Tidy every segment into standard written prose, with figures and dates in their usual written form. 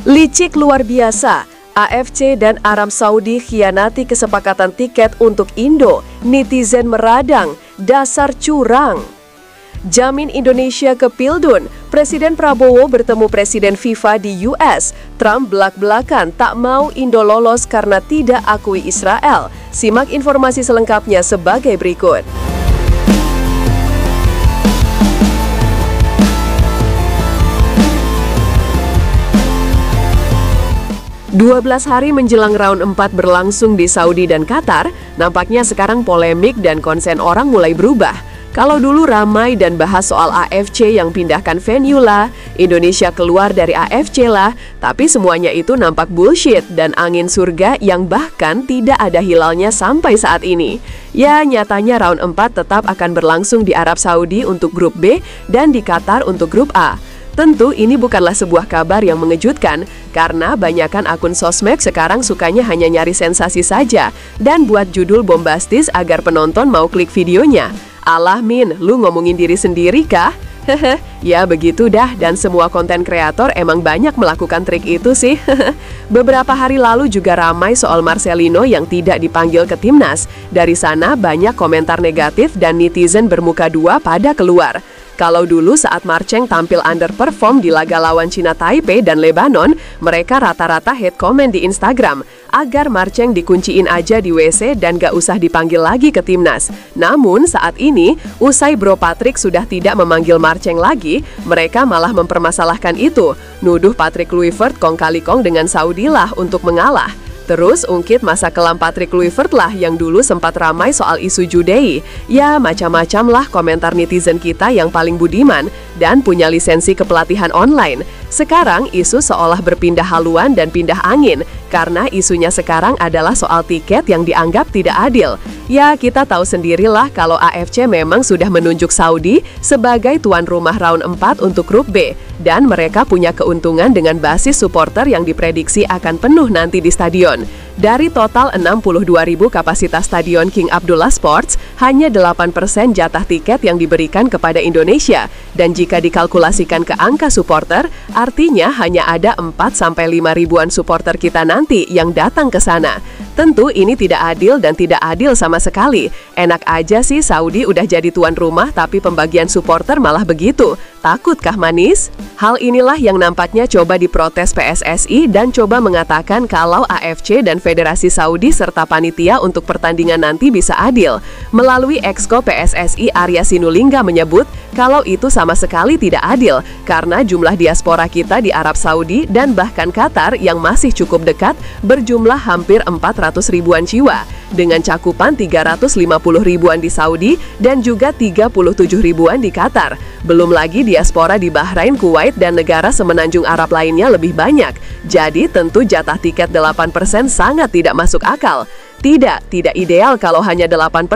Licik luar biasa, AFC dan Arab Saudi khianati kesepakatan tiket untuk Indo, netizen meradang, dasar curang. Jamin Indonesia ke Pildun, Presiden Prabowo bertemu Presiden FIFA di US, Trump belak-belakan tak mau Indo lolos karena tidak akui Israel. Simak informasi selengkapnya sebagai berikut. 12 hari menjelang round 4 berlangsung di Saudi dan Qatar, nampaknya sekarang polemik dan konsen orang mulai berubah. Kalau dulu ramai dan bahas soal AFC yang pindahkan venue lah, Indonesia keluar dari AFC lah, tapi semuanya itu nampak bullshit dan angin surga yang bahkan tidak ada hilalnya sampai saat ini. Ya, nyatanya round 4 tetap akan berlangsung di Arab Saudi untuk grup B dan di Qatar untuk grup A. Tentu ini bukanlah sebuah kabar yang mengejutkan, karena banyakan akun sosmed sekarang sukanya hanya nyari sensasi saja dan buat judul bombastis agar penonton mau klik videonya. Alah Min, lu ngomongin diri sendiri kah? Hehe, ya begitu dah, dan semua konten kreator emang banyak melakukan trik itu sih. Beberapa hari lalu juga ramai soal Marcelino yang tidak dipanggil ke timnas. Dari sana banyak komentar negatif dan netizen bermuka dua pada keluar. Kalau dulu saat Marcheng tampil underperform di laga lawan Cina Taipei dan Lebanon, mereka rata-rata hate comment di Instagram agar Marcheng dikunciin aja di WC dan gak usah dipanggil lagi ke timnas. Namun saat ini, usai Bro Patrick sudah tidak memanggil Marcheng lagi, mereka malah mempermasalahkan itu, nuduh Patrick Kluivert kong kali kong dengan Saudi lah untuk mengalah. Terus ungkit masa kelam Patrick Kluivert lah yang dulu sempat ramai soal isu Judei. Ya, macam-macam lah komentar netizen kita yang paling budiman dan punya lisensi kepelatihan online. Sekarang isu seolah berpindah haluan dan pindah angin, karena isunya sekarang adalah soal tiket yang dianggap tidak adil. Ya, kita tahu sendirilah kalau AFC memang sudah menunjuk Saudi sebagai tuan rumah round 4 untuk grup B, dan mereka punya keuntungan dengan basis supporter yang diprediksi akan penuh nanti di stadion. Dari total 62.000 kapasitas stadion King Abdullah Sports, hanya 8% jatah tiket yang diberikan kepada Indonesia. Dan jika dikalkulasikan ke angka supporter, artinya hanya ada 4-5 ribuan supporter kita nanti yang datang ke sana. Tentu ini tidak adil dan tidak adil sama sekali. Enak aja sih Saudi udah jadi tuan rumah tapi pembagian supporter malah begitu. Takutkah manis? Hal inilah yang nampaknya coba diprotes PSSI dan coba mengatakan kalau AFC dan Federasi Saudi serta panitia untuk pertandingan nanti bisa adil. Melalui Exco PSSI Arya Sinulinga menyebut kalau itu sama sekali tidak adil karena jumlah diaspora kita di Arab Saudi dan bahkan Qatar yang masih cukup dekat berjumlah hampir 400 ribuan jiwa dengan cakupan 350 ribuan di Saudi dan juga 37 ribuan di Qatar. Belum lagi diaspora di Bahrain, Kuwait, dan negara semenanjung Arab lainnya lebih banyak. Jadi tentu jatah tiket 8% sangat tidak masuk akal. Tidak ideal kalau hanya 8%.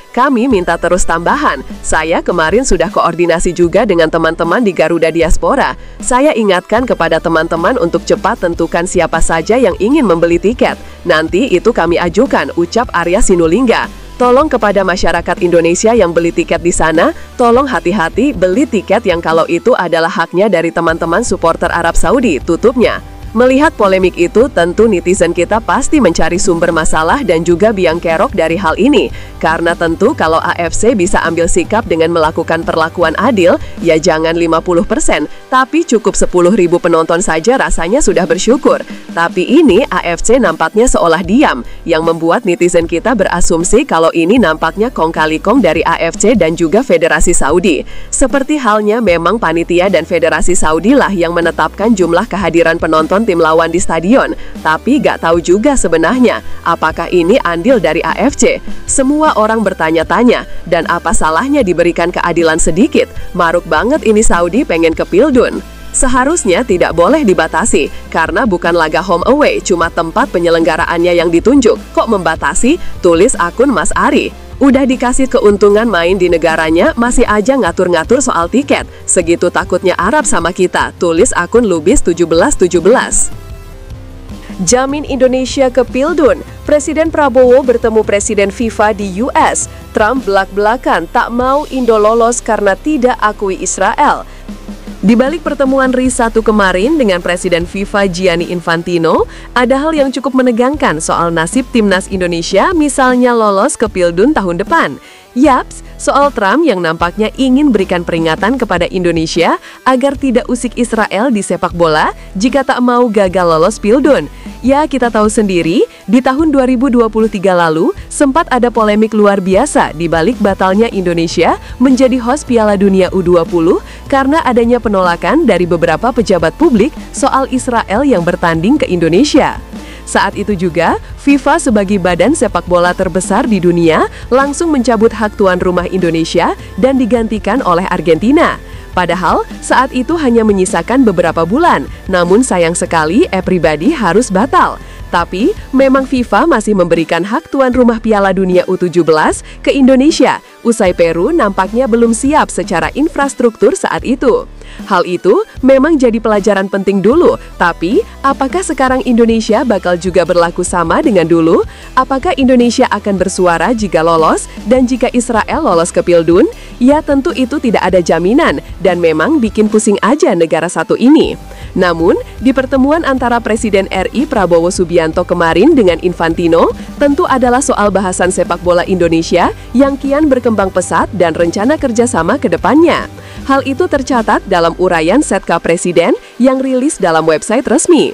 Kami minta terus tambahan. Saya kemarin sudah koordinasi juga dengan teman-teman di Garuda Diaspora. Saya ingatkan kepada teman-teman untuk cepat tentukan siapa saja yang ingin membeli tiket. Nanti itu kami ajukan, ucap Arya Sinulinga. Tolong kepada masyarakat Indonesia yang beli tiket di sana, tolong hati-hati beli tiket yang kalau itu adalah haknya dari teman-teman supporter Arab Saudi, tutupnya. Melihat polemik itu, tentu netizen kita pasti mencari sumber masalah dan juga biang kerok dari hal ini. Karena tentu kalau AFC bisa ambil sikap dengan melakukan perlakuan adil, ya jangan 50%, tapi cukup 10.000 penonton saja rasanya sudah bersyukur. Tapi ini AFC nampaknya seolah diam, yang membuat netizen kita berasumsi kalau ini nampaknya kong kali kong dari AFC dan juga Federasi Saudi. Seperti halnya memang panitia dan Federasi Saudi lah yang menetapkan jumlah kehadiran penonton tim lawan di stadion, tapi gak tahu juga sebenarnya apakah ini andil dari AFC. Semua orang bertanya-tanya, dan apa salahnya diberikan keadilan sedikit? Maruk banget ini Saudi pengen ke Pildun. Seharusnya tidak boleh dibatasi, karena bukan laga home away, cuma tempat penyelenggaraannya yang ditunjuk. Kok membatasi? Tulis akun Mas Ari. Udah dikasih keuntungan main di negaranya, masih aja ngatur-ngatur soal tiket. Segitu takutnya Arab sama kita, tulis akun Lubis 1717. Jamin Indonesia ke Pildun, Presiden Prabowo bertemu Presiden FIFA di US. Trump belak-belakan tak mau Indo lolos karena tidak akui Israel. Di balik pertemuan RI1 kemarin dengan Presiden FIFA Gianni Infantino, ada hal yang cukup menegangkan soal nasib timnas Indonesia misalnya lolos ke Pildun tahun depan. Yaps, soal Trump yang nampaknya ingin berikan peringatan kepada Indonesia agar tidak usik Israel di sepak bola jika tak mau gagal lolos Pildun. Ya, kita tahu sendiri, di tahun 2023 lalu sempat ada polemik luar biasa di balik batalnya Indonesia menjadi host Piala Dunia U20 karena adanya penolakan dari beberapa pejabat publik soal Israel yang bertanding ke Indonesia. Saat itu juga, FIFA sebagai badan sepak bola terbesar di dunia langsung mencabut hak tuan rumah Indonesia dan digantikan oleh Argentina. Padahal, saat itu hanya menyisakan beberapa bulan, namun sayang sekali pribadi harus batal. Tapi, memang FIFA masih memberikan hak tuan rumah Piala Dunia U17 ke Indonesia, usai Peru nampaknya belum siap secara infrastruktur saat itu. Hal itu memang jadi pelajaran penting dulu, tapi apakah sekarang Indonesia bakal juga berlaku sama dengan dulu? Apakah Indonesia akan bersuara jika lolos dan jika Israel lolos ke Pildun? Ya tentu itu tidak ada jaminan dan memang bikin pusing aja negara satu ini. Namun, di pertemuan antara Presiden RI Prabowo Subianto kemarin dengan Infantino, tentu adalah soal bahasan sepak bola Indonesia yang kian berkembang pesat dan rencana kerjasama ke depannya. Hal itu tercatat dalam uraian Setka Presiden yang rilis dalam website resmi.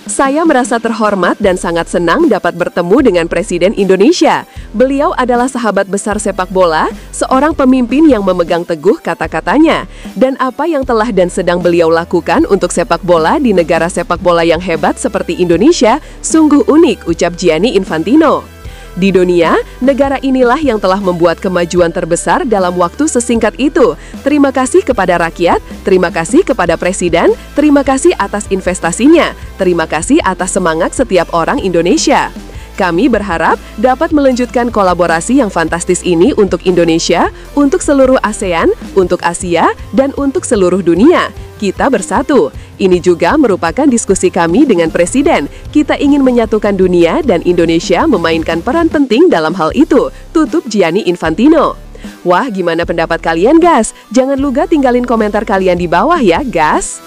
Saya merasa terhormat dan sangat senang dapat bertemu dengan Presiden Indonesia. Beliau adalah sahabat besar sepak bola, seorang pemimpin yang memegang teguh kata-katanya. Dan apa yang telah dan sedang beliau lakukan untuk sepak bola di negara sepak bola yang hebat seperti Indonesia, sungguh unik, ucap Gianni Infantino. Di dunia, negara inilah yang telah membuat kemajuan terbesar dalam waktu sesingkat itu. Terima kasih kepada rakyat, terima kasih kepada Presiden, terima kasih atas investasinya, terima kasih atas semangat setiap orang Indonesia. Kami berharap dapat melanjutkan kolaborasi yang fantastis ini untuk Indonesia, untuk seluruh ASEAN, untuk Asia, dan untuk seluruh dunia. Kita bersatu. Ini juga merupakan diskusi kami dengan Presiden. Kita ingin menyatukan dunia dan Indonesia memainkan peran penting dalam hal itu, tutup Gianni Infantino. Wah, gimana pendapat kalian, guys? Jangan lupa tinggalin komentar kalian di bawah ya, guys.